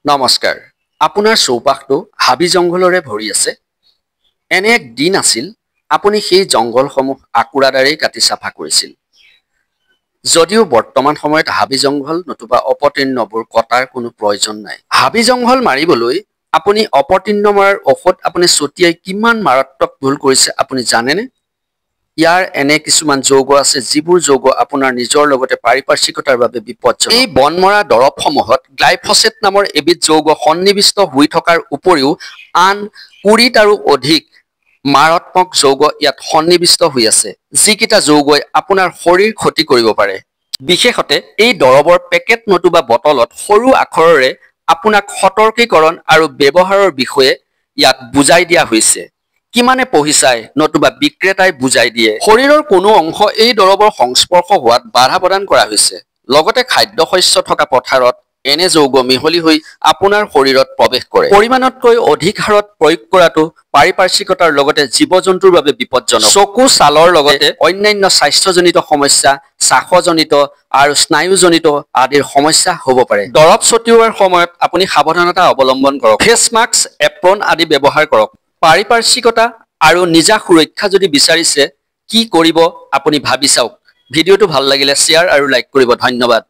নমস্কাৰ। আপোনাৰ চৌপাশটো হাবি জংঘলৰে ভৰি আছে। এনে এক দিন আছিল আপুনি সেই জংঘলসমূহ আকুৰাদাৰেই কাটি চাফা কৰিছিল। যদিও বৰ্তমান সময়ত হাবি জংঘল নতুবা অপতৃণবোৰ কটাৰ কোনো প্ৰয়োজন নাই। হাবি জংঘল মাৰিবলৈ আপুনি অপতৃণ মৰাৰ ঔষধ আপুনি ছটিয়াই কিমান মাৰাত্মক ভুল কৰিছে আপুনি জানেনে? ইয়াৰ এনে কিছুমান যৌগ আছে যিবোৰ যৌগ আপোনাৰ নিজৰ লগতে পাৰিপাৰ্শ্বিকতাৰ বাবে বিপদজনক। এই বন মৰা দৰৱসমূহত গ্লাইফছেট নামৰ এবিধ যৌগ সন্নিৱিষ্ট হৈ থকাৰ উপৰিও আন ২০ আৰু অধিক মাৰাত্মক যৌগ ইয়াত সন্নিৱিষ্ট হৈ আছে, যিকেইটা যৌগই আপোনাৰ শৰীৰ ক্ষতি কৰিব পাৰে। বিশেষতে এই দৰৱৰ পেকেট নতুবা বটলত সৰু আখৰেৰে আপোনাক সতৰ্কীকৰণ আৰু ব্যৱহাৰৰ বিষয়ে ইয়াত বুজাই দিয়া হৈছে। কিমানে পঢ়ি চায় নতুবা বিক্ৰেতাই বুজাই দিয়ে। শৰীৰৰ কোনো অংশ এই দৰৱৰ সংস্পৰ্শ হোৱাত বাধা প্ৰদান কৰা হৈছে। লগতে খাদ্যশস্য থকা পথাৰত এনে যৌগ মিহলি হৈ আপোনাৰ শৰীৰত প্ৰৱেশ কৰে। পৰিমাণতকৈ অধিক হাৰত প্ৰয়োগ কৰাটো পাৰিপাৰ্শ্বিকতাৰ লগতে জীৱ-জন্তুৰ বাবে বিপদজনক। চকু, ছালৰ লগতে অন্যান্য স্বাস্থ্যজনিত সমস্যা, শ্বাসজনিত আৰু স্নায়ুজনিত আদিৰ সমস্যা হ'ব পাৰে। দৰৱ ছটিওৱাৰ সময়ত আপুনি সাৱধানতা অৱলম্বন কৰক। ফেচ মাস্ক, এপ্ৰন আদি ব্যৱহাৰ কৰক। পাৰিপাৰ্শ্বিকতা আৰু নিজা সুৰক্ষা যদি বিচাৰিছে কি কৰিব আপুনি ভাবি চাওক। ভিডিঅ'টো ভাল লাগিলে শ্বেয়াৰ আৰু লাইক কৰিব। ধন্যবাদ।